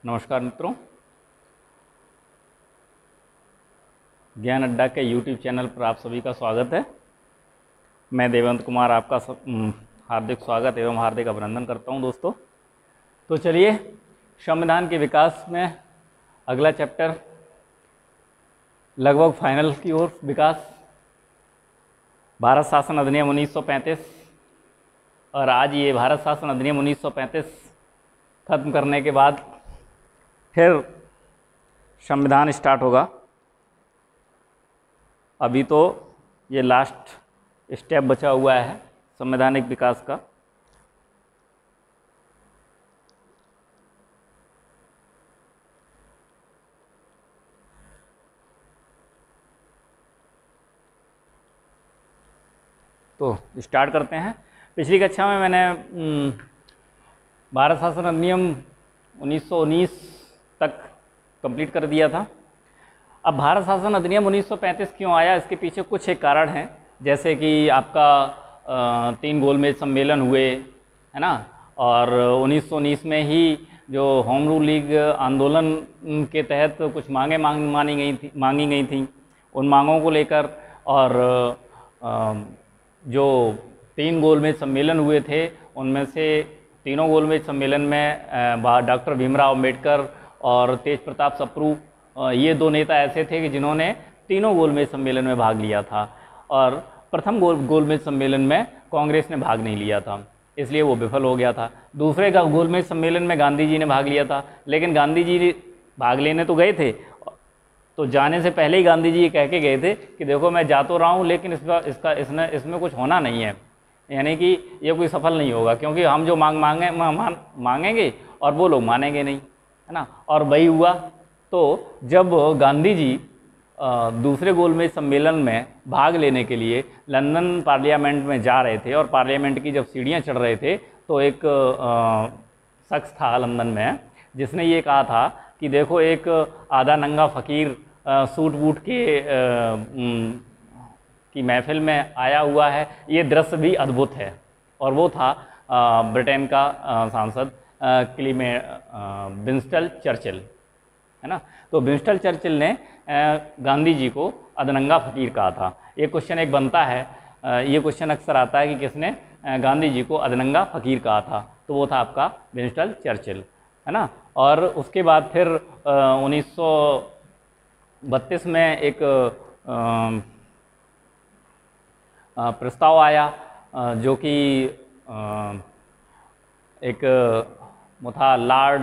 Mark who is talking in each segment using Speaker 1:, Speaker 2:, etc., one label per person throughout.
Speaker 1: नमस्कार मित्रों, ज्ञान अड्डा के YouTube चैनल पर आप सभी का स्वागत है। मैं देवंत कुमार आपका हार्दिक स्वागत एवं हार्दिक अभिनंदन करता हूं दोस्तों। तो चलिए, संविधान के विकास में अगला चैप्टर लगभग फाइनल की ओर। विकास, भारत शासन अधिनियम 1935, और आज ये भारत शासन अधिनियम 1935 खत्म करने के बाद फिर संविधान स्टार्ट होगा। अभी तो ये लास्ट स्टेप बचा हुआ है संवैधानिक विकास का। तो स्टार्ट करते हैं। पिछली कक्षा में मैंने भारत शासन अधिनियम 1919 तक कंप्लीट कर दिया था। अब भारत शासन अधिनियम 1935 क्यों आया, इसके पीछे कुछ एक कारण हैं। जैसे कि आपका 3 गोलमेज सम्मेलन हुए, है ना, और 1919 में ही जो होम रूल लीग आंदोलन के तहत कुछ मांगी गई थी। उन मांगों को लेकर और जो 3 गोलमेज सम्मेलन हुए थे, उनमें से तीनों गोलमेज सम्मेलन में डॉक्टर भीमराव अंबेडकर और तेज प्रताप सप्रू, ये 2 नेता ऐसे थे कि जिन्होंने तीनों गोलमेज सम्मेलन में भाग लिया था, और प्रथम गोलमेज सम्मेलन में कांग्रेस ने भाग नहीं लिया था, इसलिए वो विफल हो गया था। दूसरे गोलमेज सम्मेलन में गांधी जी ने भाग लिया था, लेकिन गांधी जी भाग लेने तो गए थे, तो जाने से पहले ही गांधी जी ये कह के गए थे कि देखो, मैं जा तो रहा हूँ, लेकिन इसमें कुछ होना नहीं है, यानी कि ये कोई सफल नहीं होगा, क्योंकि हम जो मांगेंगे और वो लोग मानेंगे नहीं, है ना। और वही हुआ। तो जब गांधी जी दूसरे गोलमेज सम्मेलन में भाग लेने के लिए लंदन पार्लियामेंट में जा रहे थे, और पार्लियामेंट की जब सीढ़ियाँ चढ़ रहे थे, तो एक शख्स था लंदन में जिसने ये कहा था कि देखो, एक आधा नंगा फ़कीर सूट बूट के की महफिल में आया हुआ है, ये दृश्य भी अद्भुत है। और वो था ब्रिटेन का सांसद विंस्टन चर्चिल, है ना। तो विंस्टन चर्चिल ने गांधी जी को अधनंगा फ़कीर कहा था। ये क्वेश्चन एक बनता है, ये क्वेश्चन अक्सर आता है कि किसने गांधी जी को अधनंगा फ़कीर कहा था, तो वो था आपका विंस्टन चर्चिल, है ना। और उसके बाद फिर 1932 में एक प्रस्ताव आया, जो कि एक था लॉर्ड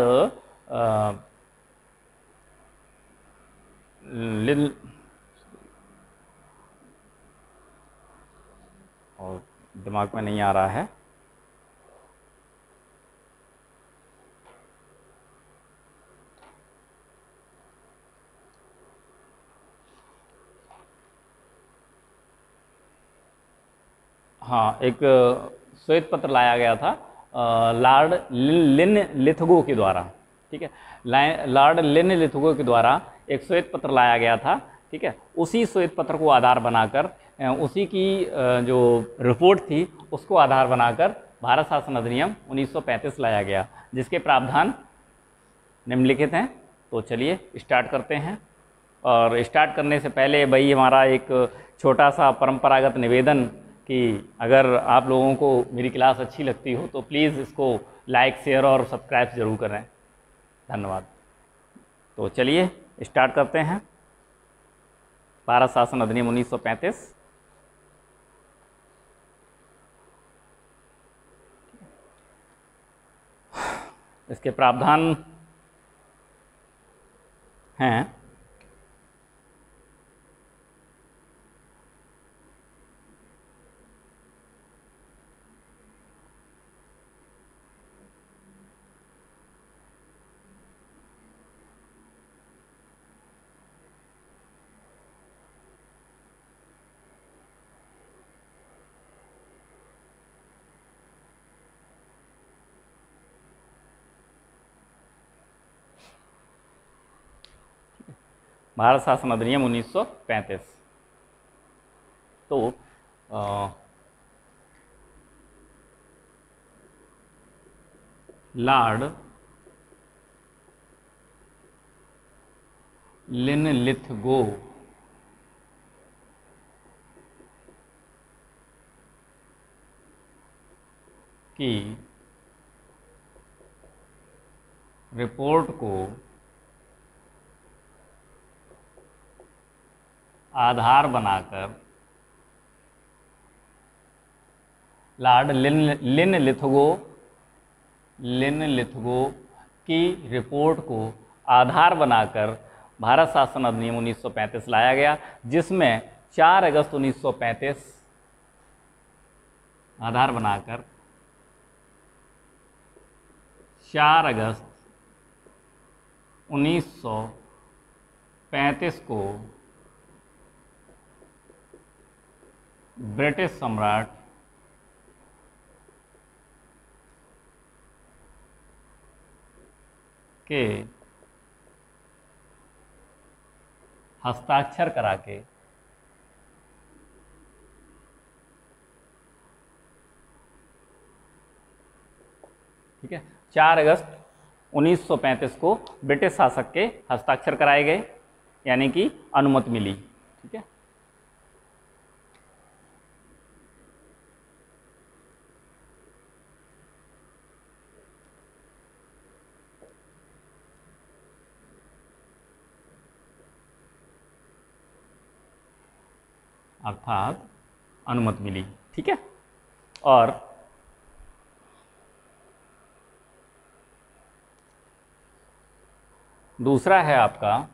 Speaker 1: और दिमाग में नहीं आ रहा है, हाँ, एक श्वेत पत्र लाया गया था लॉर्ड लिनलिथगो के द्वारा, ठीक है। लॉर्ड लिनलिथगो के द्वारा एक श्वेत पत्र लाया गया था, ठीक है। उसी श्वेत पत्र को आधार बनाकर, उसी की जो रिपोर्ट थी उसको आधार बनाकर भारत शासन अधिनियम 1935 लाया गया, जिसके प्रावधान निम्नलिखित हैं। तो चलिए स्टार्ट करते हैं। और स्टार्ट करने से पहले भाई हमारा एक छोटा सा परंपरागत निवेदन कि अगर आप लोगों को मेरी क्लास अच्छी लगती हो तो प्लीज़ इसको लाइक, शेयर और सब्सक्राइब ज़रूर करें। धन्यवाद। तो चलिए स्टार्ट करते हैं। भारत शासन अधिनियम 1935। इसके प्रावधान हैं भारत शासन अधिनियम 1935। तो लॉर्ड लिनलिथगो की रिपोर्ट को आधार बनाकर लॉर्ड लिनलिथगो की रिपोर्ट को आधार बनाकर भारत शासन अधिनियम 1935 लाया गया, जिसमें 4 अगस्त 1935 आधार बनाकर 4 अगस्त 1935 को ब्रिटिश सम्राट के हस्ताक्षर करा के ठीक है 4 अगस्त 1935 को ब्रिटिश शासक के हस्ताक्षर कराए गए, यानी कि अनुमति मिली। ठीक है, अर्थात अनुमति मिली। ठीक है, और दूसरा है आपका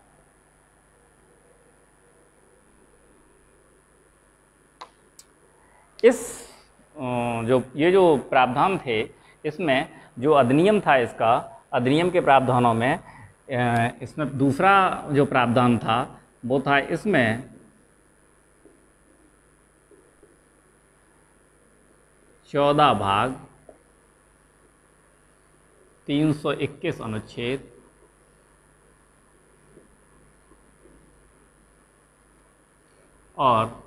Speaker 1: इस जो प्रावधान थे, इसमें जो अधिनियम था, इसका अधिनियम के प्रावधानों में इसमें दूसरा जो प्रावधान था वो था इसमें 14 भाग 321 अनुच्छेद और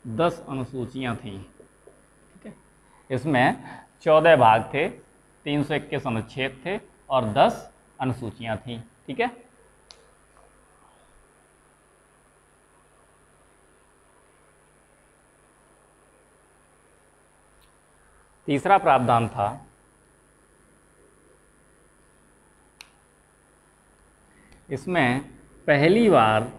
Speaker 1: 10 अनुसूचियां थीं। ठीक है, इसमें 14 भाग थे, 321 अनुच्छेद थे और 10 अनुसूचियां थीं। ठीक है, तीसरा प्रावधान था इसमें पहली बार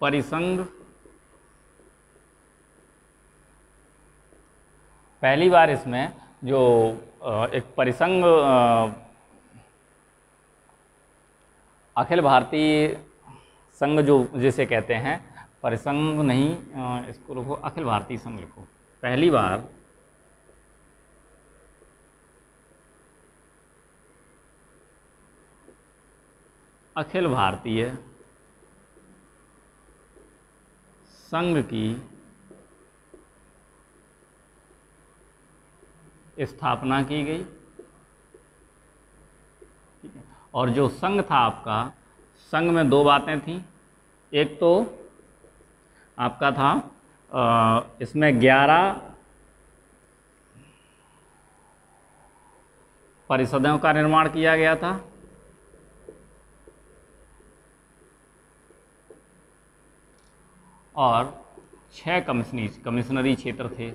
Speaker 1: परिसंघ इसमें जो एक परिसंघ अखिल भारतीय संघ जो जिसे कहते हैं, परिसंघ नहीं, इसको लिखो अखिल भारतीय संघ लिखो। पहली बार अखिल भारतीय संघ की स्थापना की गई। ठीक है, और जो संघ था आपका, संघ में 2 बातें थीं। एक तो आपका था इसमें 11 परिषदों का निर्माण किया गया था और 6 कमिश्नरी क्षेत्र थे।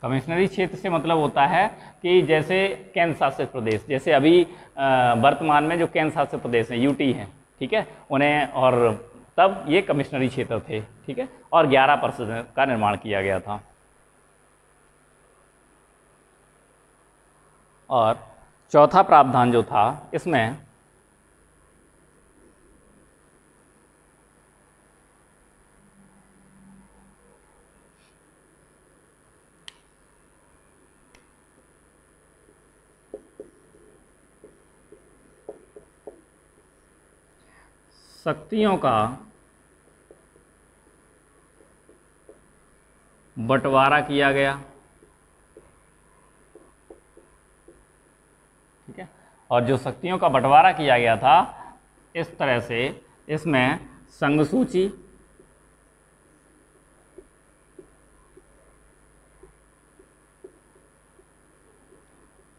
Speaker 1: कमिश्नरी क्षेत्र से मतलब होता है कि जैसे केंद्र शासित प्रदेश, जैसे अभी वर्तमान में जो केंद्र शासित प्रदेश हैं, यूटी हैं, ठीक है, उन्हें, और तब ये कमिश्नरी क्षेत्र थे। ठीक है, और 11 परिषदों का निर्माण किया गया था। और चौथा प्रावधान जो था इसमें शक्तियों का बंटवारा किया गया। और जो शक्तियों का बंटवारा किया गया था इस तरह से, इसमें संघ सूची,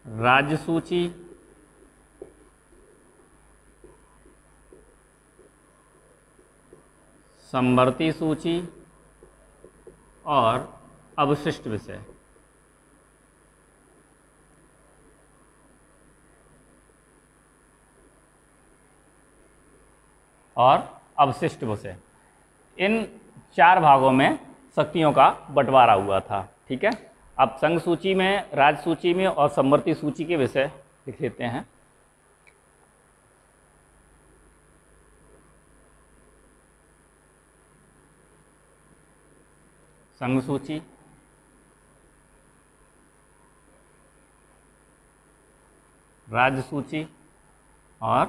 Speaker 1: राज्य सूची, समवर्ती सूची और अवशिष्ट विषय। इन 4 भागों में शक्तियों का बंटवारा हुआ था। ठीक है, अब संघ सूची में, राज्य सूची में और समवर्ती सूची के विषय लिख लेते हैं। संघ सूची, राज्य सूची और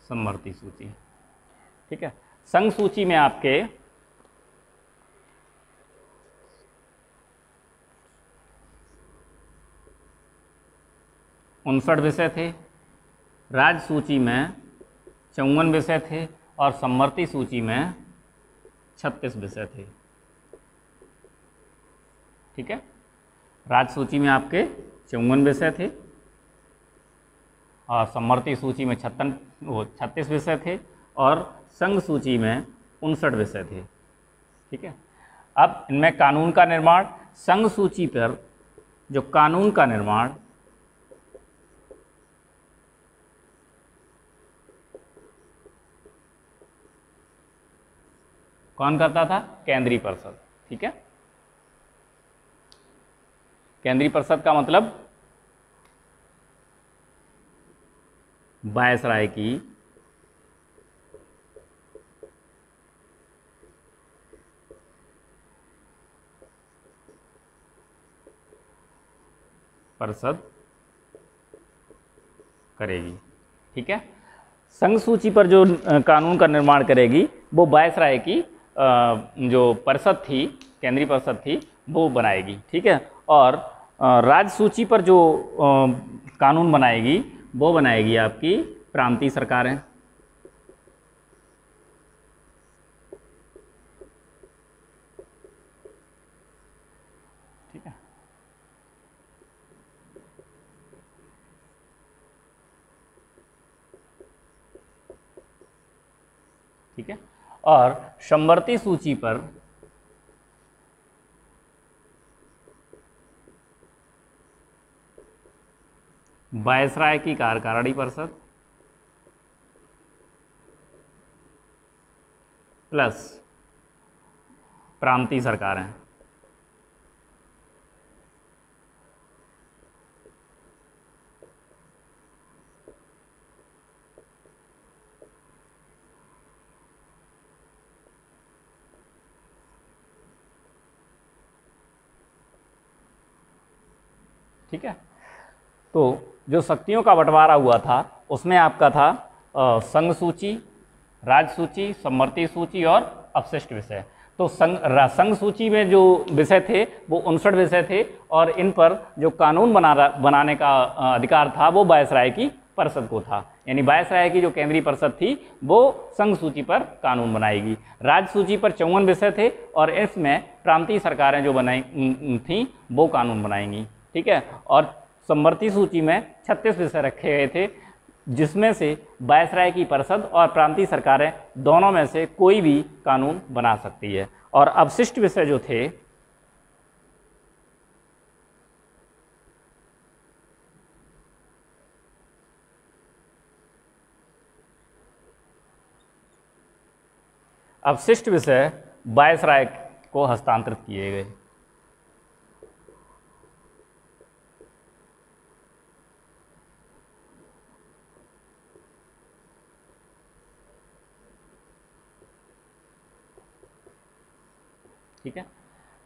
Speaker 1: समवर्ती सूची। ठीक है, संघ सूची में आपके 59 विषय थे, राज्य सूची में 54 विषय थे और समवर्ती सूची में 36 विषय थे। ठीक है, राज्य सूची में आपके 54 विषय थे और समवर्ती सूची में 36 विषय थे और संघ सूची में 59 विषय थे। ठीक है, अब इनमें कानून का निर्माण, संघ सूची पर जो कानून का निर्माण कौन करता था? केंद्रीय परिषद। ठीक है, केंद्रीय परिषद का मतलब वायसराय की परिषद करेगी। ठीक है, संघ सूची पर जो कानून का निर्माण करेगी वो वायसराय की जो परिषद थी, केंद्रीय परिषद थी, वो बनाएगी। ठीक है, और राज्य सूची पर जो कानून बनाएगी वो बनाएगी आपकी प्रांतीय सरकारें। ठीक है, ठीक है, और समवर्ती सूची पर वायसराय की कार्यकारिणी परिषद प्लस प्रांतीय सरकारें। ठीक है, तो जो शक्तियों का बंटवारा हुआ था उसमें आपका था संघ सूची, राज्य सूची, समवर्ती सूची और अवशिष्ट विषय। तो संघ सूची में जो विषय थे वो 59 विषय थे और इन पर जो कानून बनाने का अधिकार था वो वायसराय की परिषद को था। यानी वायसराय की जो केंद्रीय परिषद थी वो संघ सूची पर कानून बनाएगी। राज्य सूची पर 54 विषय थे और इसमें प्रांतीय सरकारें जो बनाई थी वो कानून बनाएंगी। ठीक है, और समवर्ती सूची में 36 विषय रखे गए थे जिसमें से वायसराय की परिषद और प्रांतीय सरकारें दोनों में से कोई भी कानून बना सकती है। और अवशिष्ट विषय जो थे अवशिष्ट विषय वायसराय को हस्तांतरित किए गए। ठीक है,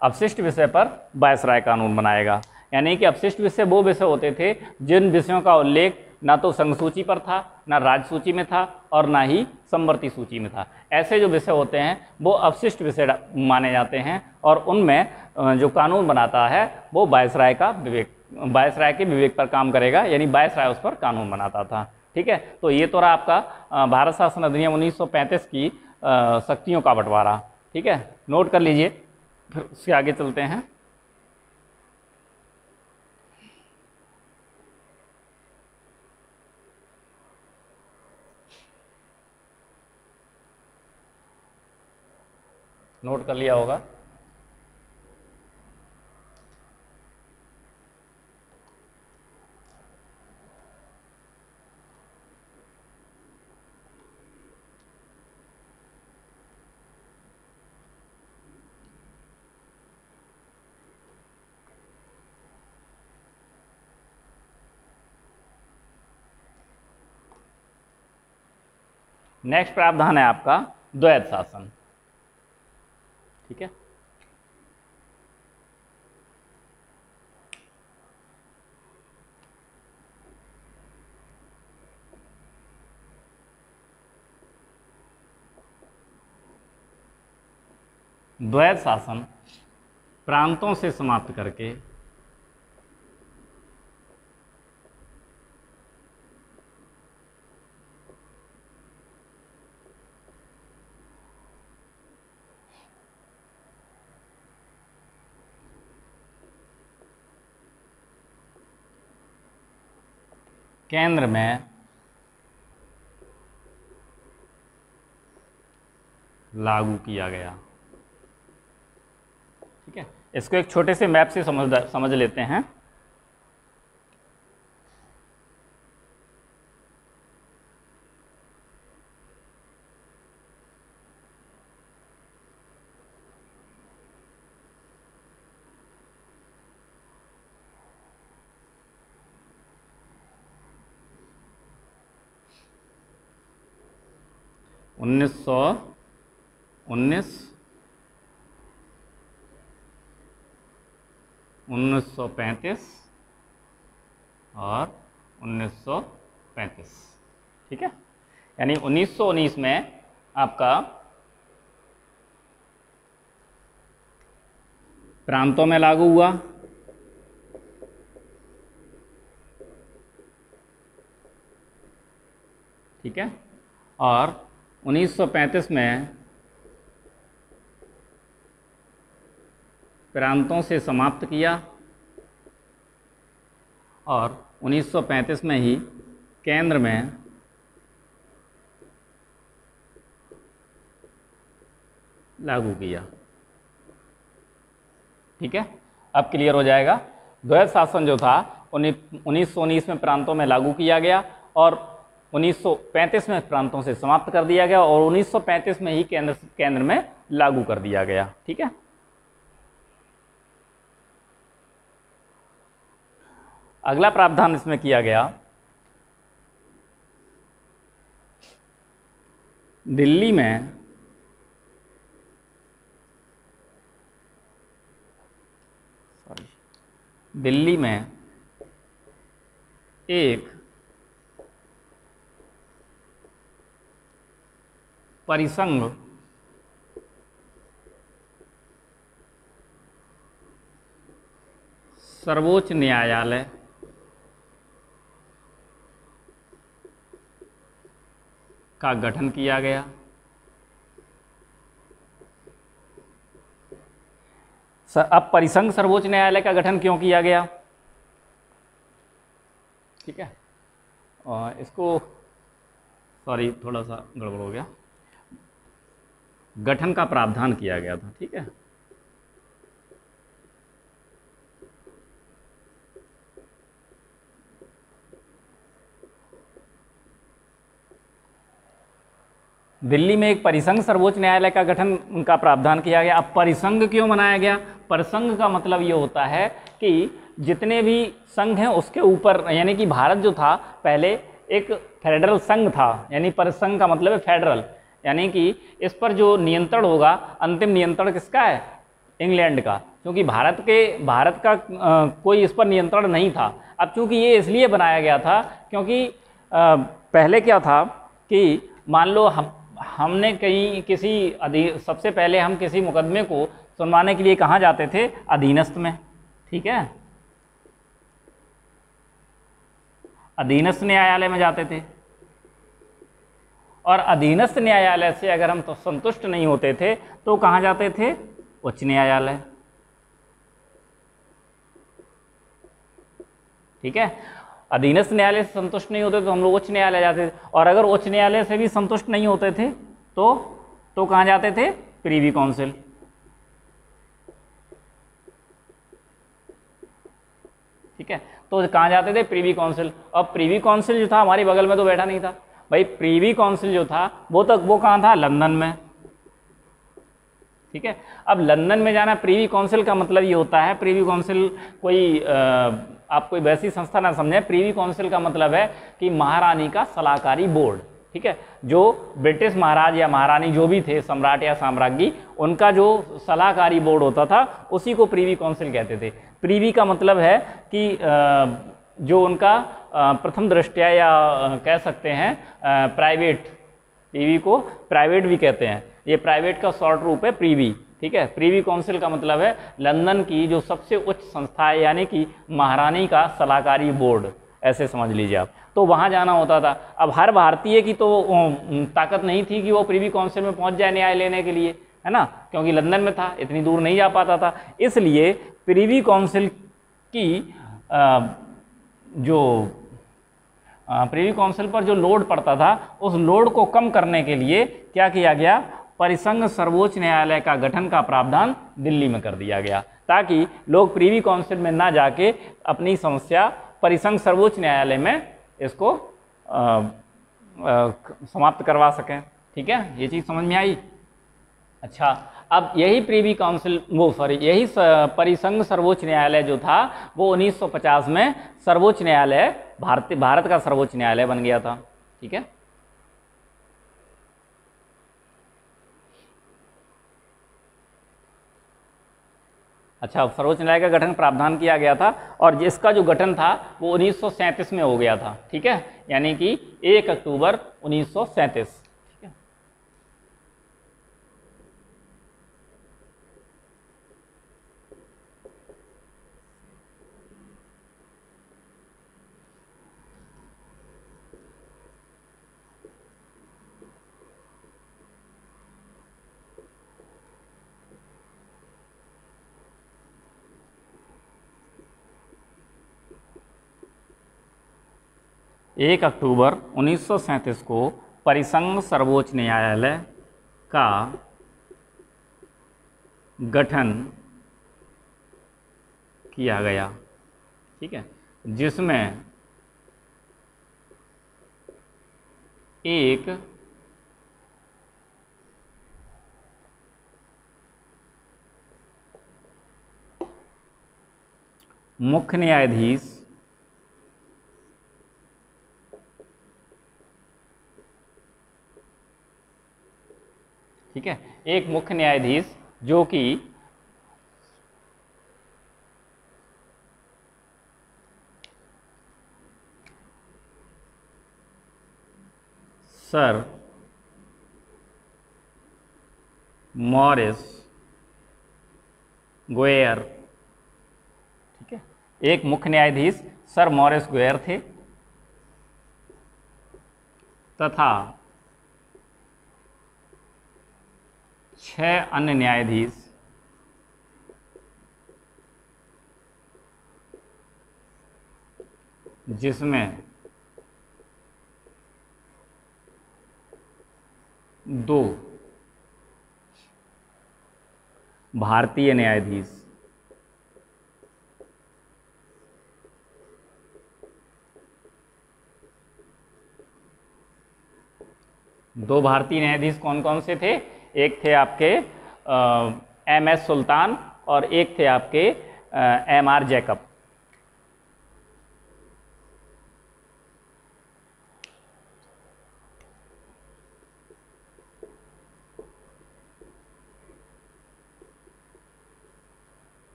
Speaker 1: अवशिष्ट विषय पर वायसराय कानून बनाएगा। यानी कि अवशिष्ट विषय वो विषय होते थे जिन विषयों का उल्लेख ना तो संघ सूची पर था, ना राज्य सूची में था, और ना ही समवर्ती सूची में था। ऐसे जो विषय होते हैं वो अवशिष्ट विषय माने जाते हैं, और उनमें जो कानून बनाता है वो वायसराय के विवेक पर काम करेगा, यानी वायसराय उस पर कानून बनाता था। ठीक है, तो ये तो रहा आपका भारत शासन अधिनियम 1935 की शक्तियों का बंटवारा। ठीक है, नोट कर लीजिए, फिर उसके आगे चलते हैं। नोट कर लिया होगा। नेक्स्ट प्रावधान है आपका द्वैध शासन। ठीक है, द्वैध शासन प्रांतों से समाप्त करके केंद्र में लागू किया गया। ठीक है, इसको एक छोटे से मैप से समझ लेते हैं। उन्नीस सौ 35 और 1935। ठीक है, यानी 1919 में आपका प्रांतों में लागू हुआ, ठीक है, और 1935 में प्रांतों से समाप्त किया, और 1935 में ही केंद्र में लागू किया। ठीक है, अब क्लियर हो जाएगा। द्वैध शासन जो था 1919 में प्रांतों में लागू किया गया, और 1935 में प्रांतों से समाप्त कर दिया गया, और 1935 में ही केंद्र में लागू कर दिया गया। ठीक है, अगला प्रावधान इसमें किया गया, दिल्ली में एक परिसंघ सर्वोच्च न्यायालय का गठन किया गया। अब परिसंघ सर्वोच्च न्यायालय का गठन क्यों किया गया? ठीक है, इसको सॉरी थोड़ा सा गड़बड़ हो गया, गठन का प्रावधान किया गया था। ठीक है, दिल्ली में एक परिसंघ सर्वोच्च न्यायालय का गठन का प्रावधान किया गया। अब परिसंघ क्यों बनाया गया? परिसंघ का मतलब ये होता है कि जितने भी संघ हैं उसके ऊपर, यानी कि भारत जो था पहले एक फेडरल संघ था, यानी परिसंघ का मतलब है फेडरल, यानी कि इस पर जो नियंत्रण होगा, अंतिम नियंत्रण किसका है? इंग्लैंड का, क्योंकि भारत का कोई इस पर नियंत्रण नहीं था। अब चूंकि ये इसलिए बनाया गया था क्योंकि पहले क्या था कि मान लो हमने कहीं सबसे पहले हम किसी मुकदमे को सुनवाने के लिए कहाँ जाते थे? अधीनस्थ में, ठीक है, अधीनस्थ न्यायालय में जाते थे। और अधीनस्थ न्यायालय से अगर हम तो संतुष्ट नहीं होते थे तो कहाँ जाते थे? उच्च न्यायालय, ठीक है। अधीनस्थ न्यायालय से संतुष्ट नहीं होते तो हम लोग उच्च न्यायालय जाते थे, और अगर उच्च न्यायालय से भी संतुष्ट नहीं होते थे तो कहाँ जाते थे? प्रीवी काउंसिल, ठीक है। तो कहाँ जाते थे? प्रीवी काउंसिल। अब प्रीवी काउंसिल जो था हमारे बगल में तो बैठा नहीं था भाई, प्रीवी काउंसिल जो था वो कहाँ था? लंदन में, ठीक है। अब लंदन में जाना, प्रीवी काउंसिल का मतलब ये होता है, प्रीवी काउंसिल कोई आप कोई वैसी संस्था ना समझें। प्रीवी काउंसिल का मतलब है कि महारानी का सलाहकारी बोर्ड, ठीक है। जो ब्रिटिश महाराज या महारानी जो भी थे, सम्राट या साम्राज्ञी, उनका जो सलाहकारी बोर्ड होता था उसी को प्रीवी काउंसिल कहते थे। प्रीवी का मतलब है कि जो उनका प्रथम दृष्टया या कह सकते हैं प्राइवेट, प्रीवी को प्राइवेट भी कहते हैं, ये प्राइवेट का शॉर्ट रूप है प्रीवी, ठीक है। प्रीवी काउंसिल का मतलब है लंदन की जो सबसे उच्च संस्था है, यानी कि महारानी का सलाहकारी बोर्ड, ऐसे समझ लीजिए आप। तो वहाँ जाना होता था। अब हर भारतीय की तो ताकत नहीं थी कि वो प्रीवी काउंसिल में पहुँच जाए न्याय लेने के लिए, है ना, क्योंकि लंदन में था, इतनी दूर नहीं जा पाता था। इसलिए प्रीवी काउंसिल की जो प्रीवी काउंसिल पर जो लोड पड़ता था, उस लोड को कम करने के लिए क्या किया गया? परिसंघ सर्वोच्च न्यायालय का गठन का प्रावधान दिल्ली में कर दिया गया, ताकि लोग प्रीवी काउंसिल में ना जाके अपनी समस्या परिसंघ सर्वोच्च न्यायालय में इसको समाप्त करवा सकें, ठीक है। ये चीज़ समझ में आई? अच्छा, अब यही प्रीवी काउंसिल यही परिसंघ सर्वोच्च न्यायालय जो था वो 1950 में सर्वोच्च न्यायालय, भारत का सर्वोच्च न्यायालय बन गया था, ठीक है। अच्छा, सर्वोच्च न्यायालय का गठन प्रावधान किया गया था, और जिसका जो गठन था वो 1937 में हो गया था, ठीक है, यानी कि 1 अक्टूबर 1937। 1 अक्टूबर 1937 को परिसंघ सर्वोच्च न्यायालय का गठन किया गया, ठीक है, जिसमें एक मुख्य न्यायाधीश, ठीक है, एक मुख्य न्यायाधीश जो कि सर मॉरिस गोयर, ठीक है, एक मुख्य न्यायाधीश सर मॉरिस गोयर थे, तथा 6 अन्य न्यायाधीश जिसमें 2 भारतीय न्यायाधीश, दो भारतीय न्यायाधीश कौन कौन से थे? एक थे आपके MS सुल्तान और एक थे आपके MR जैकब।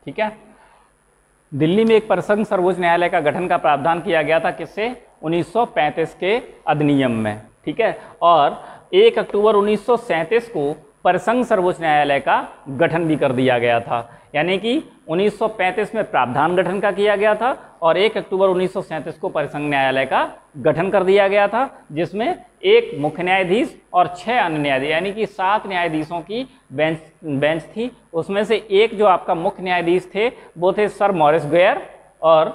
Speaker 1: ठीक है। दिल्ली में एक प्रसंग सर्वोच्च न्यायालय का गठन का प्रावधान किया गया था, किससे? 1935 के अधिनियम में, ठीक है। और 1 अक्टूबर 1937 को प्रसंग सर्वोच्च न्यायालय का गठन भी कर दिया गया था। यानी कि 1935 में प्रावधान गठन का किया गया था और 1 अक्टूबर 1937 को प्रसंग न्यायालय का गठन कर दिया गया था, जिसमें एक मुख्य न्यायाधीश और 6 अन्य न्यायाधीश, यानी कि 7 न्यायाधीशों की बेंच थी। उसमें से एक जो आपका मुख्य न्यायाधीश थे वो थे सर मॉरिस गोयर, और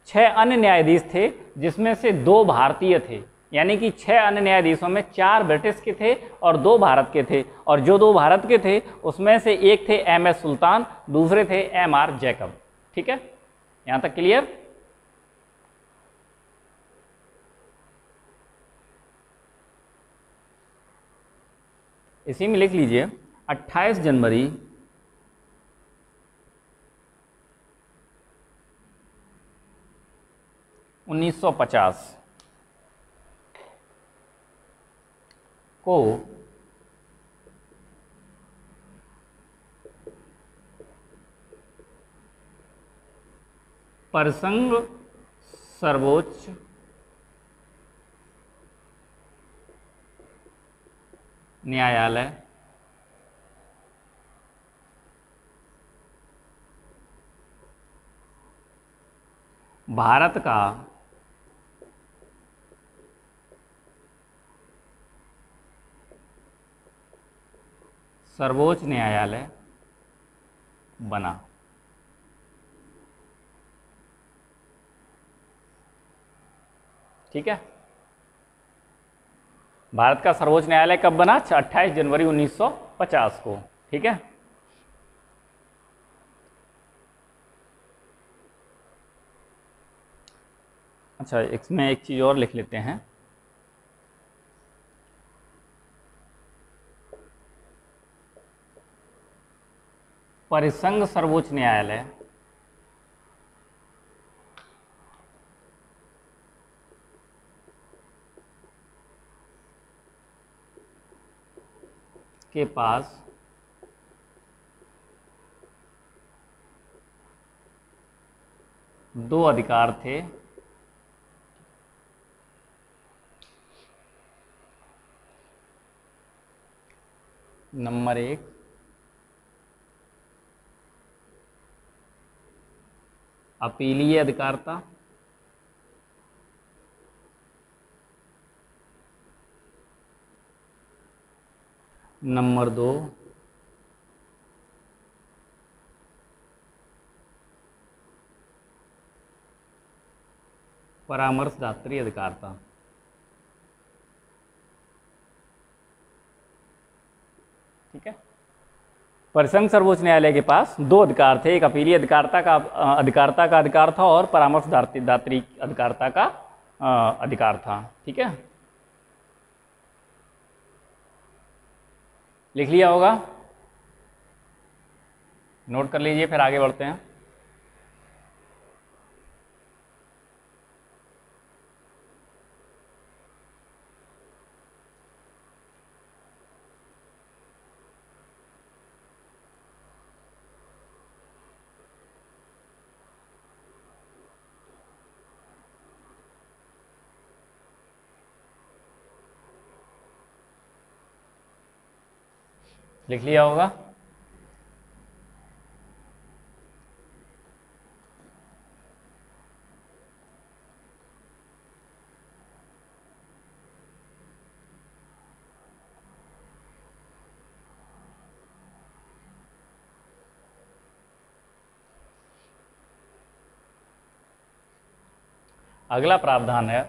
Speaker 1: 6 अन्य न्यायाधीश थे जिसमें से 2 भारतीय थे। यानी कि 6 अन्य न्यायाधीशों में 4 ब्रिटिश के थे और 2 भारत के थे। और जो 2 भारत के थे उसमें से एक थे एम.एस. सुल्तान, दूसरे थे एम.आर. जैकब। ठीक है, यहां तक क्लियर? इसी में लिख लीजिए 28 जनवरी 1950 को प्रसंग सर्वोच्च न्यायालय भारत का सर्वोच्च न्यायालय बना। ठीक है, भारत का सर्वोच्च न्यायालय कब बना? 28 जनवरी 1950 को। ठीक है, अच्छा इसमें एक चीज और लिख लेते हैं। परिसंघ सर्वोच्च न्यायालय के पास दो अधिकार थे। नंबर 1, अपीलीय अधिकारता। नंबर 2, परामर्शदात्री अधिकारता। ठीक है, परिसंघ सर्वोच्च न्यायालय के पास 2 अधिकार थे, एक अपीलीय अधिकारता का अधिकार था और परामर्शदात्री अधिकारता का अधिकार था। ठीक है, लिख लिया होगा, नोट कर लीजिए, फिर आगे बढ़ते हैं। लिख लिया होगा, अगला प्रावधान है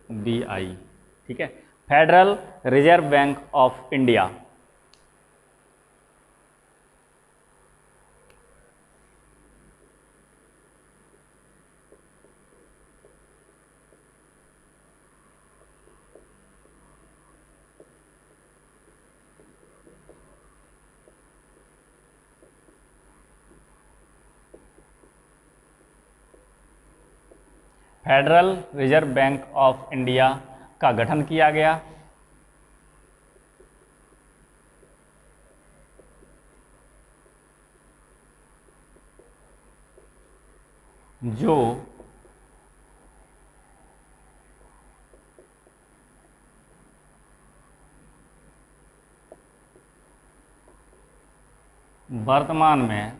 Speaker 1: FRBI। ठीक है, federal reserve bank of India. Federal reserve bank of India का गठन किया गया। जो वर्तमान में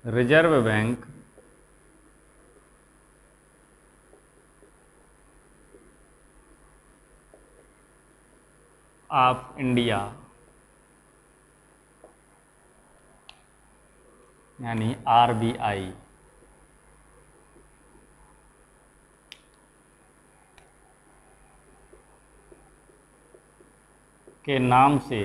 Speaker 1: रिजर्व बैंक ऑफ इंडिया यानी आरबीआई के नाम से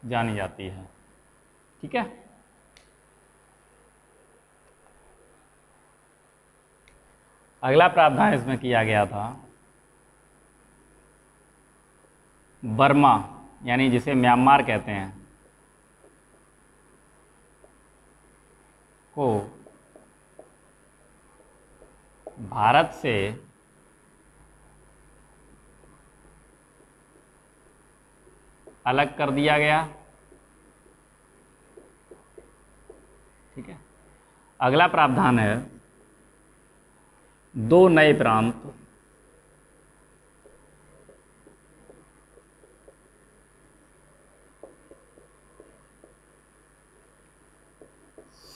Speaker 1: जानी जाती है। ठीक है, अगला प्रावधान इसमें किया गया था, बर्मा यानी जिसे म्यांमार कहते हैं को भारत से अलग कर दिया गया। ठीक है, अगला प्रावधान है, दो नए प्रांत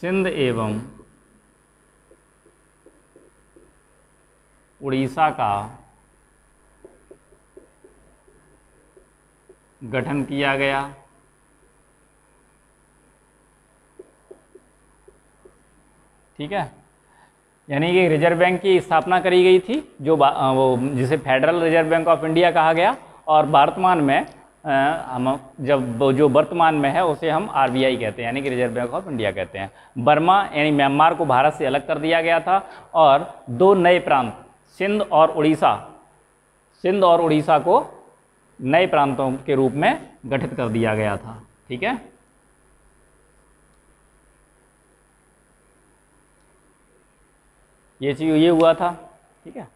Speaker 1: सिंध एवं उड़ीसा का गठन किया गया। ठीक है, यानी कि रिजर्व बैंक की स्थापना करी गई थी, जो वो जिसे federal reserve bank of India कहा गया, और वर्तमान में हम जब जो वर्तमान में है उसे हम आरबीआई कहते हैं, यानी कि रिजर्व बैंक ऑफ इंडिया कहते हैं। बर्मा यानी म्यांमार को भारत से अलग कर दिया गया था, और दो नए प्रांत सिंध और उड़ीसा को नए प्रांतों के रूप में गठित कर दिया गया था। ठीक है, ये हुआ था। ठीक है,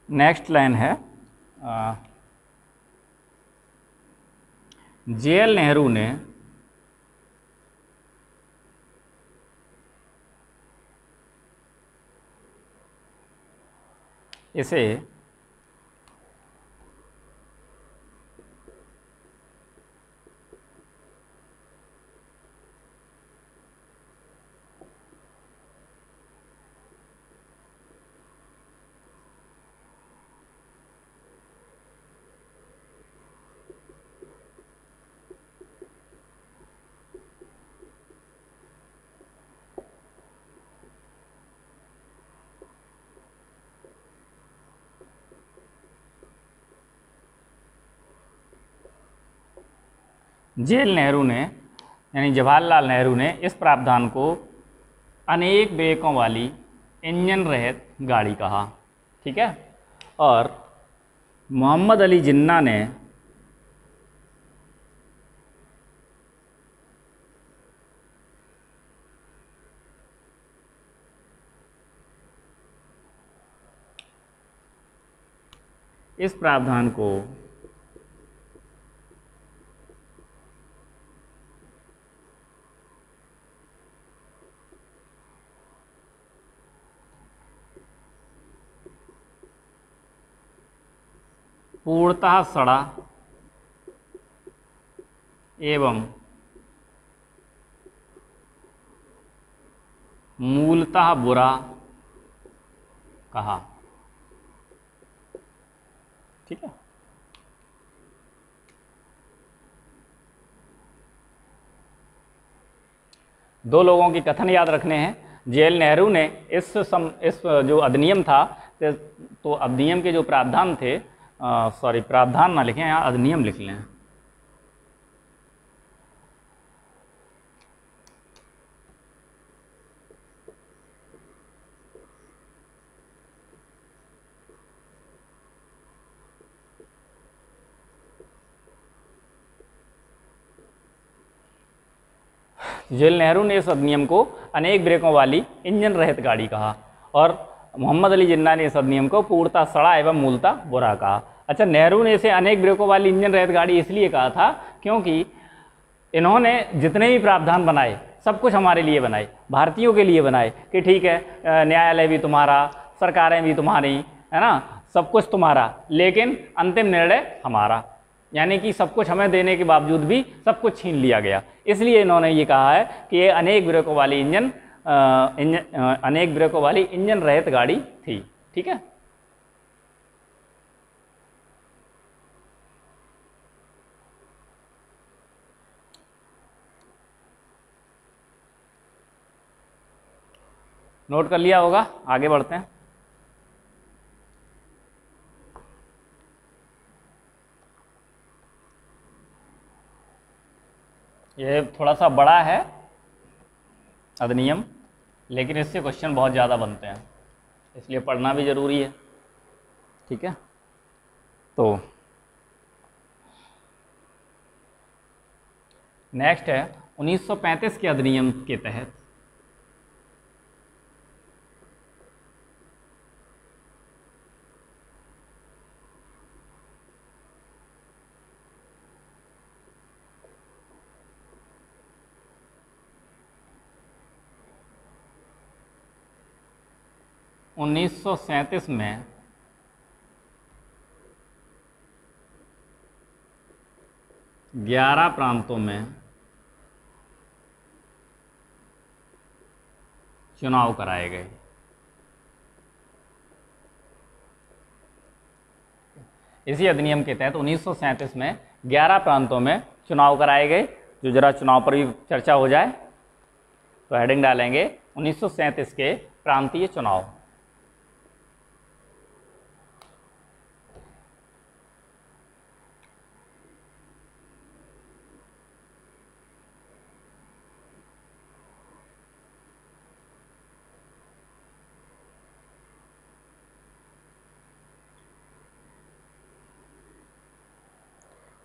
Speaker 1: नेक्स्ट लाइन है, जेएल नेहरू ने इसे यानी जवाहरलाल नेहरू ने इस प्रावधान को अनेक ब्रेकों वाली इंजन रहित गाड़ी कहा। ठीक है, और मोहम्मद अली जिन्ना ने इस प्रावधान को पूर्णतः सड़ा एवं मूलतः बुरा कहा। ठीक है, दो लोगों के कथन याद रखने हैं। जेएल नेहरू ने इस जो अधिनियम था, तो अधिनियम के जो प्रावधान थे, सॉरी प्रावधान ना लिखें, यहाँ अधिनियम लिख लें। जवाहरलाल नेहरू ने इस अधिनियम को अनेक ब्रेकों वाली इंजन रहित गाड़ी कहा और मोहम्मद अली जिन्ना ने इस अधिनियम को पूर्णतः सड़ा एवं मूलतः बुरा कहा। अच्छा, नेहरू ने इसे अनेक ब्रेकों वाली इंजन रहित गाड़ी इसलिए कहा था क्योंकि इन्होंने जितने भी प्रावधान बनाए सब कुछ हमारे लिए बनाए, भारतीयों के लिए बनाए कि ठीक है न्यायालय भी तुम्हारा, सरकारें भी तुम्हारी, है ना, सब कुछ तुम्हारा, लेकिन अंतिम निर्णय हमारा, यानी कि सब कुछ हमें देने के बावजूद भी सब कुछ छीन लिया गया। इसलिए इन्होंने ये कहा है कि ये अनेक ब्रेकों वाली अनेक ब्रेकों वाली इंजन रहित गाड़ी थी। ठीक है, नोट कर लिया होगा, आगे बढ़ते हैं। ये थोड़ा सा बड़ा है अधिनियम, लेकिन इससे क्वेश्चन बहुत ज़्यादा बनते हैं, इसलिए पढ़ना भी ज़रूरी है। ठीक है, तो नेक्स्ट है 1935 के अधिनियम के तहत में 11 प्रांतों में चुनाव कराए गए। इसी अधिनियम के तहत 1937 में 11 प्रांतों में चुनाव कराए गए। जो जरा चुनाव पर भी चर्चा हो जाए तो हेडिंग डालेंगे 1937 के प्रांतीय चुनाव।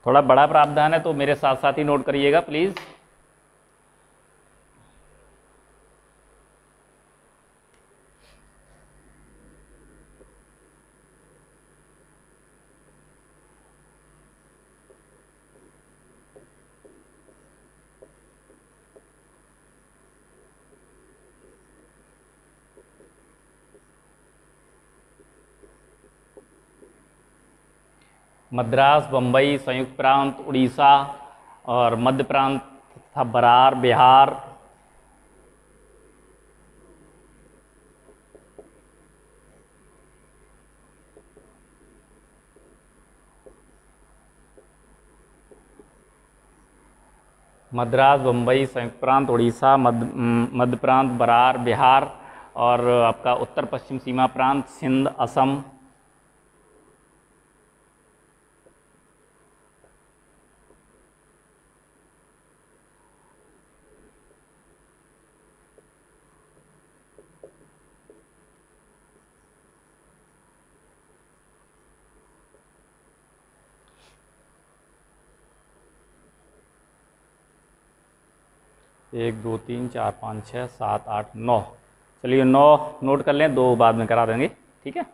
Speaker 1: थोड़ा बड़ा प्रावधान है तो मेरे साथ साथ ही नोट करिएगा प्लीज़। मद्रास, बम्बई, संयुक्त प्रांत, उड़ीसा और मध्य प्रांत था बरार, बिहार, मद्रास, बम्बई, संयुक्त प्रांत, उड़ीसा, मध्य प्रांत, बरार, बिहार और आपका उत्तर पश्चिम सीमा प्रांत सिंध, असम। एक, दो, तीन, चार, पाँच, छः, सात, आठ, 9। चलिए 9 नोट कर लें, 2 बाद में करा देंगे। ठीक है,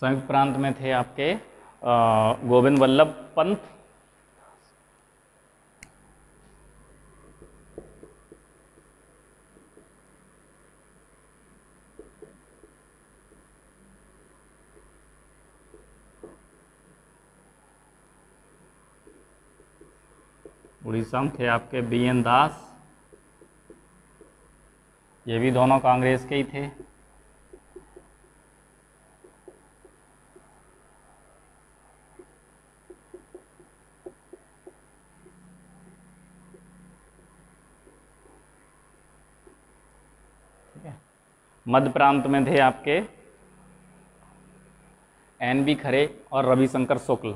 Speaker 1: संयुक्त प्रांत में थे आपके गोविंद वल्लभ पंत, उड़ीसा में थे आपके BN दास, ये भी दोनों कांग्रेस के ही थे। ठीक है। मध्य प्रांत में थे आपके NB खरे और रविशंकर शुक्ल।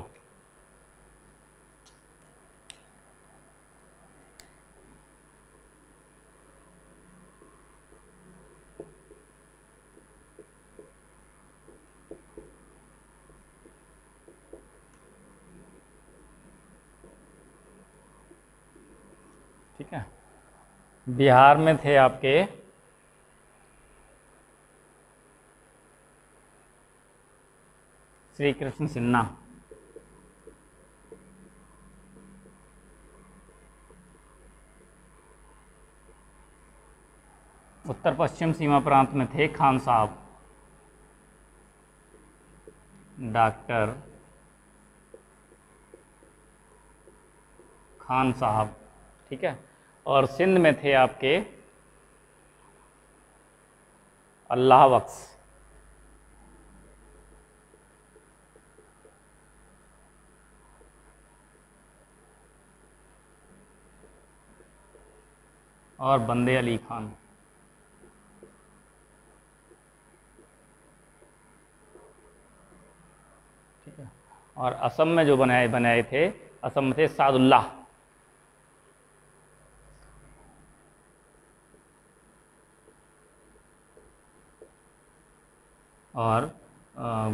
Speaker 1: ठीक है। बिहार में थे आपके श्री कृष्ण सिन्हा। उत्तर पश्चिम सीमा प्रांत में थे खान साहब, डॉक्टर खान साहब। ठीक है। और सिंध में थे आपके अल्लाह बख्श। और बंदे अली खान। ठीक है। और असम में जो बनाए थे, असम में थे सादुल्लाह और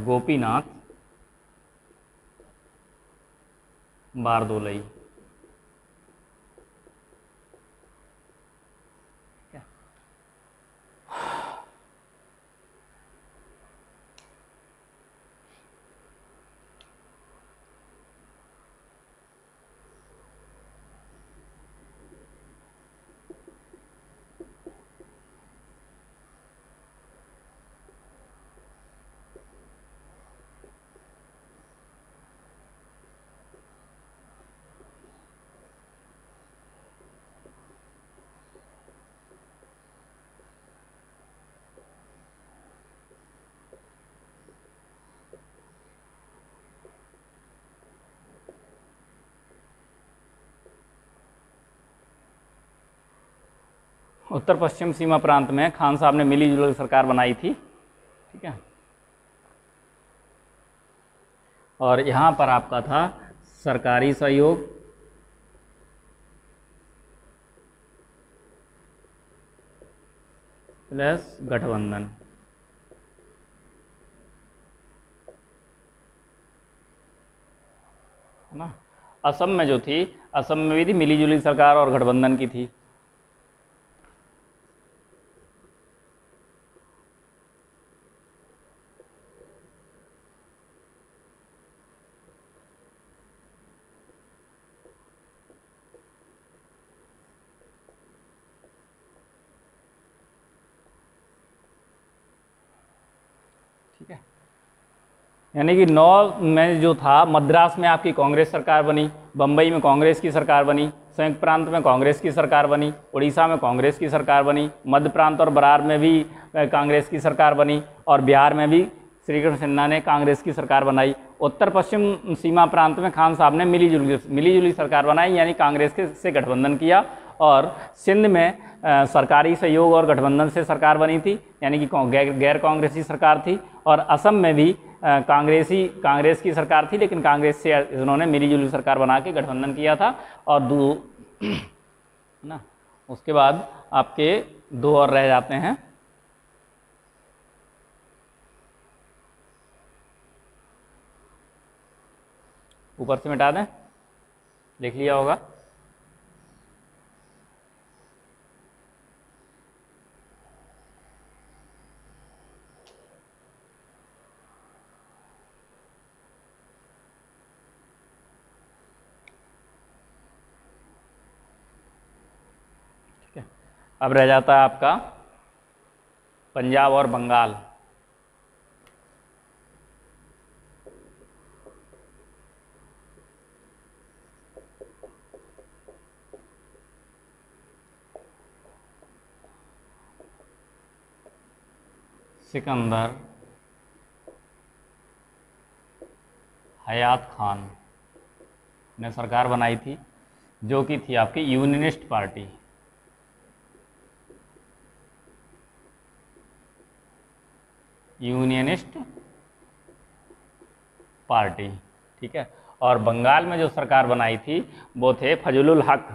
Speaker 1: गोपीनाथ बारदोलई। उत्तर पश्चिम सीमा प्रांत में खान साहब ने मिली जुली सरकार बनाई थी। ठीक है। और यहाँ पर आपका था सरकारी सहयोग प्लस गठबंधन। है ना। असम में जो थी, असम में भी थी मिली जुली सरकार और गठबंधन की थी। ठीक है। यानी कि 9 में जो था, मद्रास में आपकी कांग्रेस सरकार बनी, बम्बई में कांग्रेस की सरकार बनी, संयुक्त प्रांत में कांग्रेस की सरकार बनी, उड़ीसा में कांग्रेस की सरकार बनी, मध्य प्रांत और बरार में भी कांग्रेस की सरकार बनी, और बिहार में भी श्री कृष्ण सिन्हा ने कांग्रेस की सरकार बनाई। उत्तर पश्चिम सीमा प्रांत में खान साहब ने मिली जुली सरकार बनाई, यानी कांग्रेस से गठबंधन किया। और सिंध में सरकारी सहयोग और गठबंधन से सरकार बनी थी, यानी कि गैर कांग्रेसी सरकार थी। और असम में भी कांग्रेस की सरकार थी, लेकिन कांग्रेस से इन्होंने मिली जुली सरकार बना के गठबंधन किया था। और ना, उसके बाद आपके 2 और रह जाते हैं। ऊपर से मिटा दें, देख लिया होगा। अब रह जाता है आपका पंजाब और बंगाल। सिकंदर हयात खान ने सरकार बनाई थी, जो कि थी आपकी यूनियनिस्ट पार्टी। यूनियनिस्ट पार्टी, ठीक है। और बंगाल में जो सरकार बनाई थी वो थे फजलुल हक,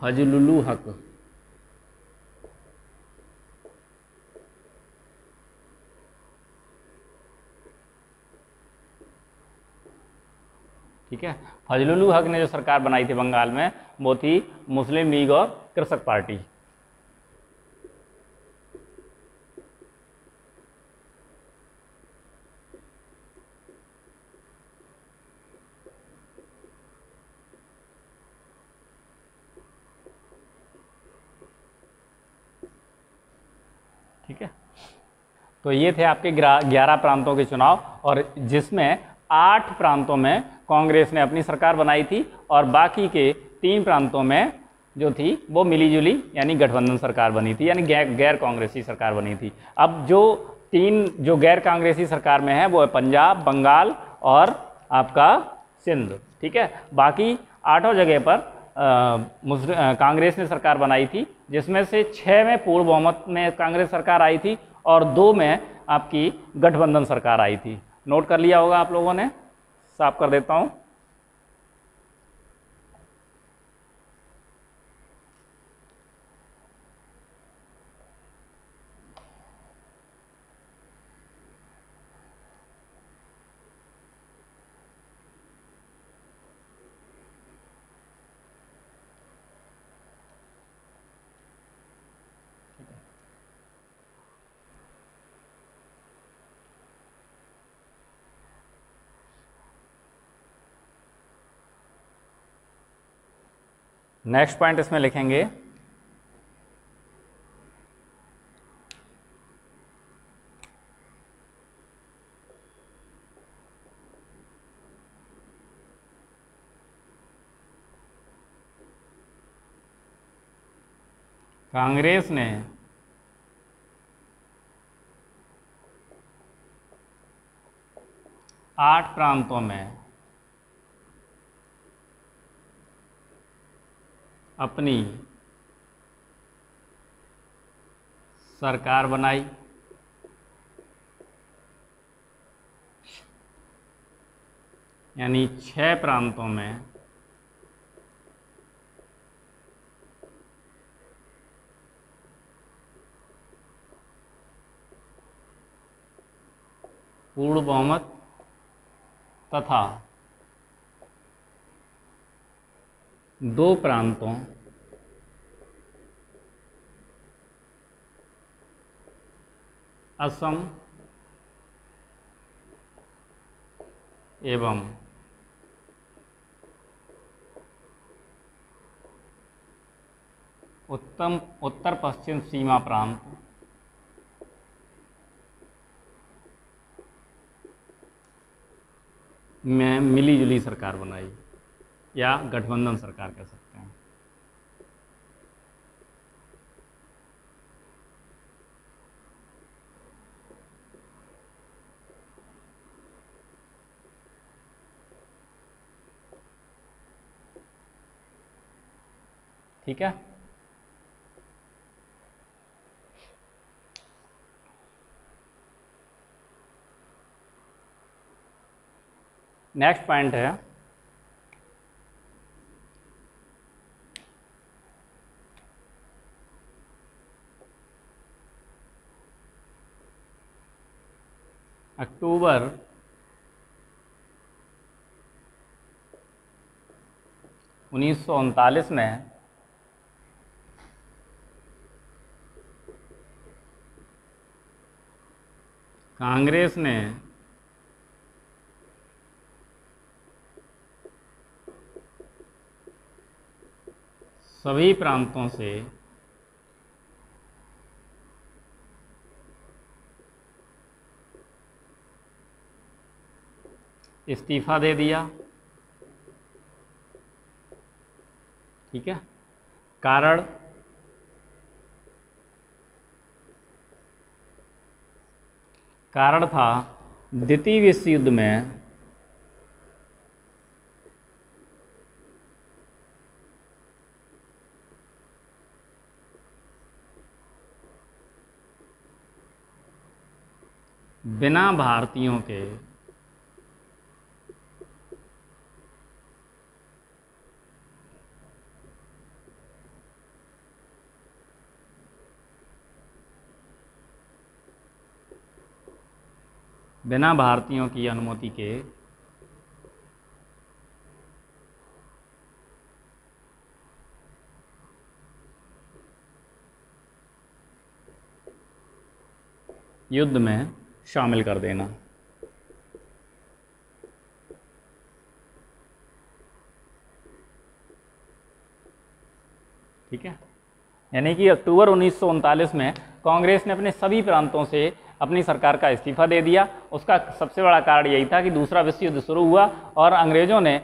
Speaker 1: फजलुल हक, ठीक है। फजलुल हक ने जो सरकार बनाई थी बंगाल में वो थी मुस्लिम लीग और कृषक पार्टी। ठीक है, तो ये थे आपके 11 प्रांतों के चुनाव, और जिसमें 8 प्रांतों में कांग्रेस ने अपनी सरकार बनाई थी और बाकी के 3 प्रांतों में जो थी वो मिलीजुली यानी गठबंधन सरकार बनी थी, यानी गैर कांग्रेसी सरकार बनी थी। अब जो 3 जो गैर कांग्रेसी सरकार में है वो है पंजाब, बंगाल और आपका सिंध, ठीक है। बाकी 8 जगह पर कांग्रेस ने सरकार बनाई थी, जिसमें से 6 में पूर्ण बहुमत में कांग्रेस सरकार आई थी और 2 में आपकी गठबंधन सरकार आई थी। नोट कर लिया होगा आप लोगों ने, साफ कर देता हूं। नेक्स्ट पॉइंट इसमें लिखेंगे कांग्रेस ने आठ प्रांतों में अपनी सरकार बनाई, यानी 6 प्रांतों में पूर्ण बहुमत तथा 2 प्रांतों असम एवं उत्तर पश्चिम सीमा प्रांत में मिलीजुली सरकार बनाई, या गठबंधन सरकार कह सकते हैं। ठीक है, नेक्स्ट पॉइंट है अक्टूबर 1939 में कांग्रेस ने सभी प्रांतों से इस्तीफा दे दिया, ठीक है। कारण कारण था द्वितीय विश्व युद्ध में बिना भारतीयों के बिना भारतीयों की अनुमति के युद्ध में शामिल कर देना। ठीक है, यानी कि अक्टूबर 1939 में कांग्रेस ने अपने सभी प्रांतों से अपनी सरकार का इस्तीफा दे दिया। उसका सबसे बड़ा कारण यही था कि दूसरा विश्व युद्ध शुरू हुआ और अंग्रेज़ों ने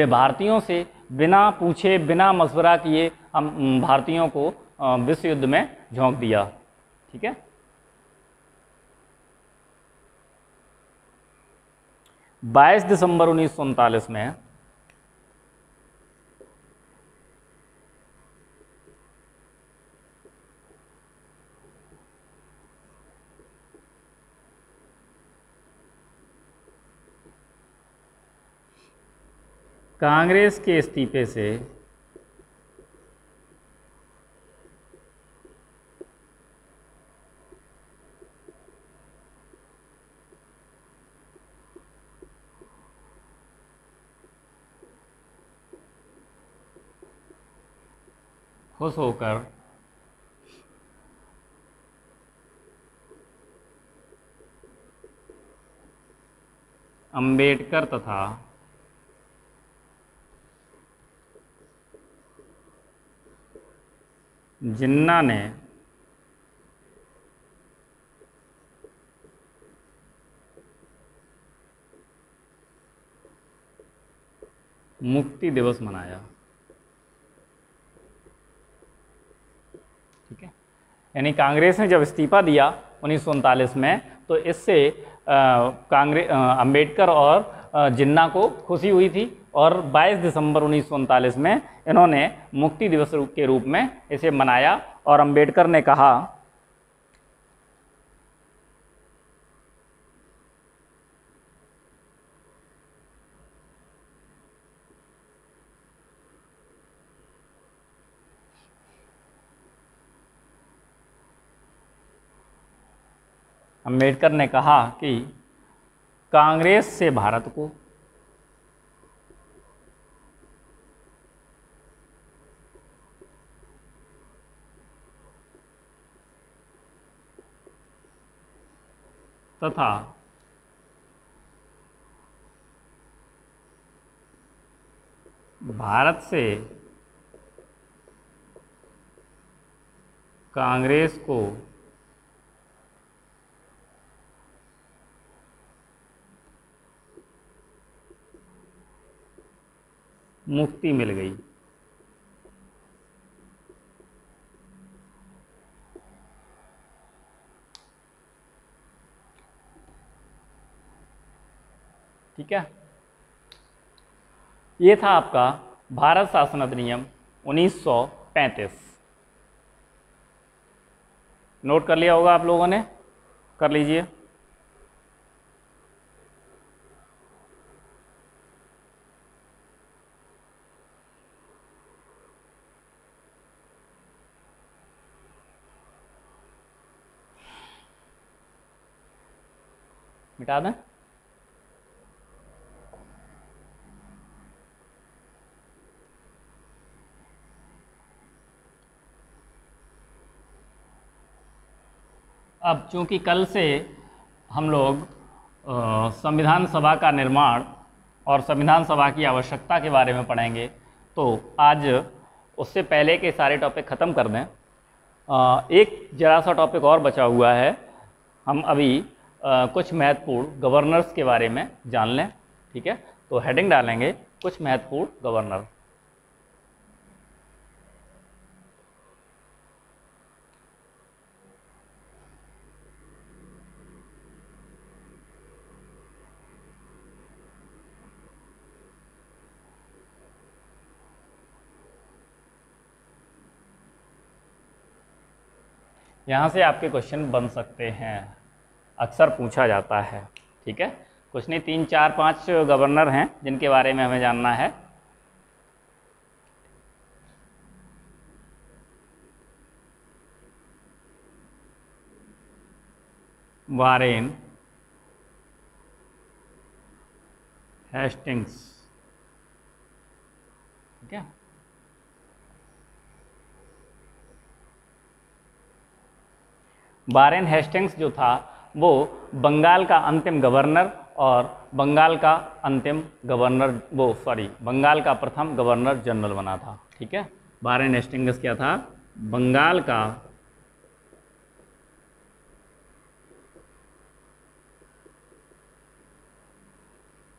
Speaker 1: भारतीयों से बिना पूछे बिना मशवरा किए हम भारतीयों को विश्व युद्ध में झोंक दिया। ठीक है, 22 दिसंबर 1939 में कांग्रेस के इस्तीफे से खुश होकर अंबेडकर तथा जिन्ना ने मुक्ति दिवस मनाया। ठीक है, यानी कांग्रेस ने जब इस्तीफा दिया 1939 में तो इससे अंबेडकर और जिन्ना को खुशी हुई थी और 22 दिसंबर 1939 में इन्होंने मुक्ति दिवस के रूप में इसे मनाया और अंबेडकर ने कहा कि कांग्रेस से भारत को तथा भारत से कांग्रेस को मुक्ति मिल गई। ठीक है, ये था आपका भारत शासन अधिनियम 1935। नोट कर लिया होगा आप लोगों ने, कर लीजिए। मिटा दें? अब चूंकि कल से हम लोग संविधान सभा का निर्माण और संविधान सभा की आवश्यकता के बारे में पढ़ेंगे, तो आज उससे पहले के सारे टॉपिक ख़त्म कर दें। एक जरा सा टॉपिक और बचा हुआ है, हम अभी कुछ महत्वपूर्ण गवर्नर्स के बारे में जान लें। ठीक है, तो हेडिंग डालेंगे कुछ महत्वपूर्ण गवर्नर। यहाँ से आपके क्वेश्चन बन सकते हैं, अक्सर पूछा जाता है। ठीक है, कुछ नहीं, 3 4 5 गवर्नर हैं जिनके बारे में हमें जानना है। वारेन हेस्टिंग्स, ठीक है। वारेन हेस्टिंग्स जो था वो बंगाल का अंतिम गवर्नर और बंगाल का अंतिम गवर्नर, बंगाल का प्रथम गवर्नर जनरल बना था। ठीक है, वारेन हेस्टिंग्स क्या था? बंगाल का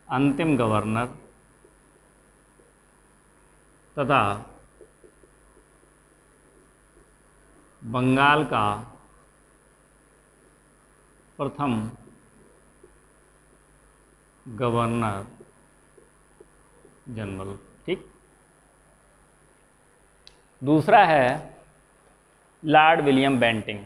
Speaker 1: अंतिम गवर्नर तथा बंगाल का प्रथम गवर्नर जनरल। ठीक, दूसरा है लॉर्ड विलियम बेंटिंग।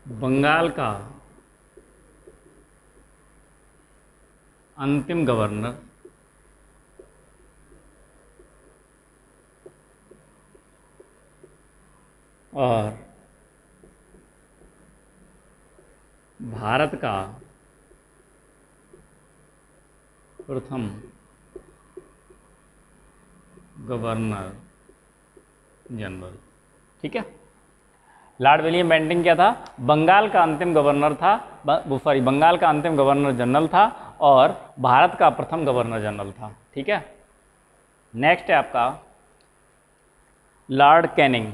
Speaker 1: बंगाल का अंतिम गवर्नर और भारत का प्रथम गवर्नर जनरल। ठीक है, लॉर्ड विलियम बेंटिंग क्या था? बंगाल का अंतिम गवर्नर था, बंगाल का अंतिम गवर्नर जनरल था और भारत का प्रथम गवर्नर जनरल था। ठीक है, नेक्स्ट है आपका लॉर्ड कैनिंग।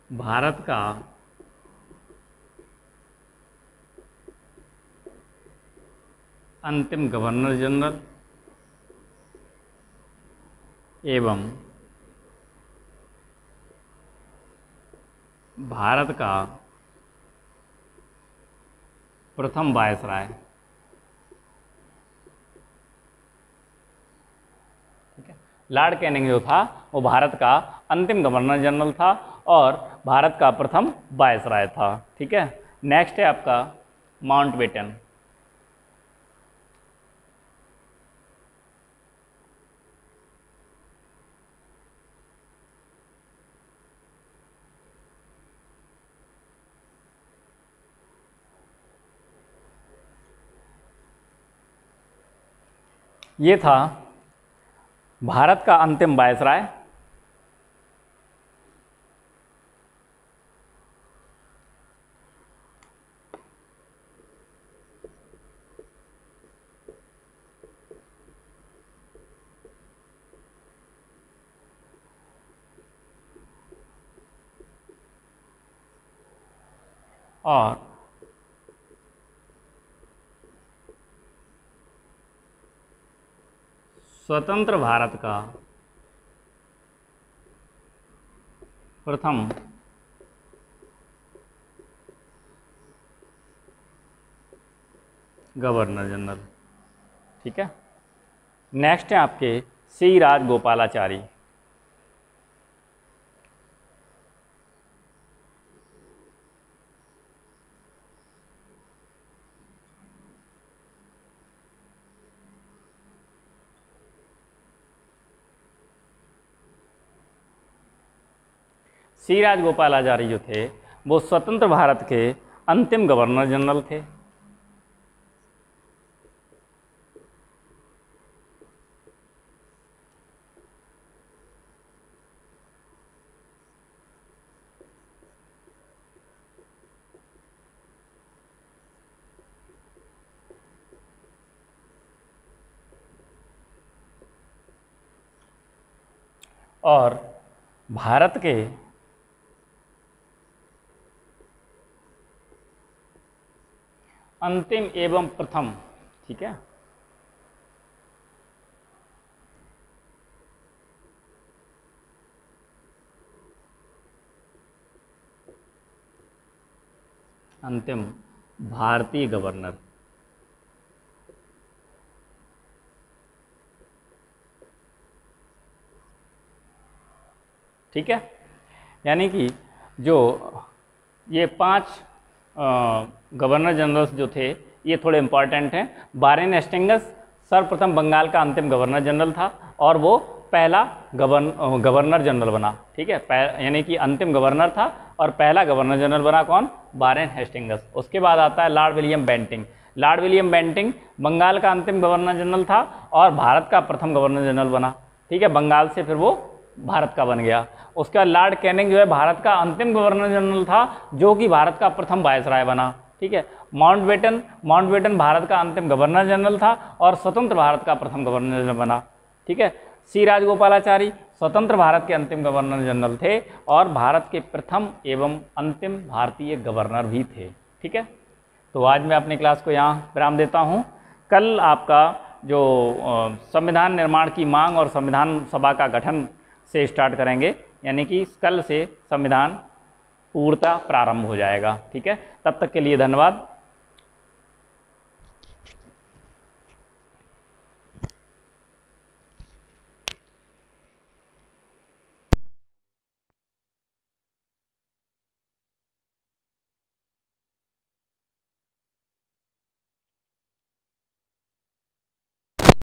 Speaker 1: भारत का अंतिम गवर्नर जनरल एवं भारत का प्रथम वायसराय। ठीक है, लॉर्ड कैनिंग जो था वो भारत का अंतिम गवर्नर जनरल था और भारत का प्रथम वायसराय था। ठीक है, नेक्स्ट है आपका माउंटबेटन। ये था भारत का अंतिम वायसराय। और स्वतंत्र भारत का प्रथम गवर्नर जनरल। ठीक है, नेक्स्ट है आपके सी राजगोपालाचारी। सी राजगोपालाचारी जो थे वो स्वतंत्र भारत के अंतिम गवर्नर जनरल थे। और भारत के अंतिम एवं प्रथम, ठीक है, अंतिम भारतीय गवर्नर, ठीक है। यानी कि जो ये 5 गवर्नर जनरल्स जो थे ये थोड़े इम्पॉर्टेंट हैं। वारेन हेस्टिंग्स सर्वप्रथम बंगाल का अंतिम गवर्नर जनरल था और वो पहला गवर्नर जनरल बना, ठीक है, यानी कि अंतिम गवर्नर था और पहला गवर्नर जनरल बना कौन? Warren Hastings. उसके बाद आता है lord William Bentinck. Lord William Bentinck Bengal का अंतिम गवर्नर जनरल था और भारत का प्रथम गवर्नर जनरल बना, ठीक है, बंगाल से फिर वो भारत का बन गया। उसका लॉर्ड कैनिंग जो है भारत का अंतिम गवर्नर जनरल था जो कि भारत का प्रथम वायसराय बना, ठीक है। माउंटबेटन भारत का अंतिम गवर्नर जनरल था और स्वतंत्र भारत का प्रथम गवर्नर जनरल बना, ठीक है। सी राजगोपालाचारी स्वतंत्र भारत के अंतिम गवर्नर जनरल थे और भारत के प्रथम एवं अंतिम भारतीय गवर्नर भी थे, ठीक है। तो आज मैं अपनी क्लास को यहाँ विराम देता हूँ। कल आपका जो संविधान निर्माण की मांग और संविधान सभा का गठन से स्टार्ट करेंगे, यानी कि कल से संविधान पूर्णतः प्रारंभ हो जाएगा, ठीक है। तब तक के लिए धन्यवाद।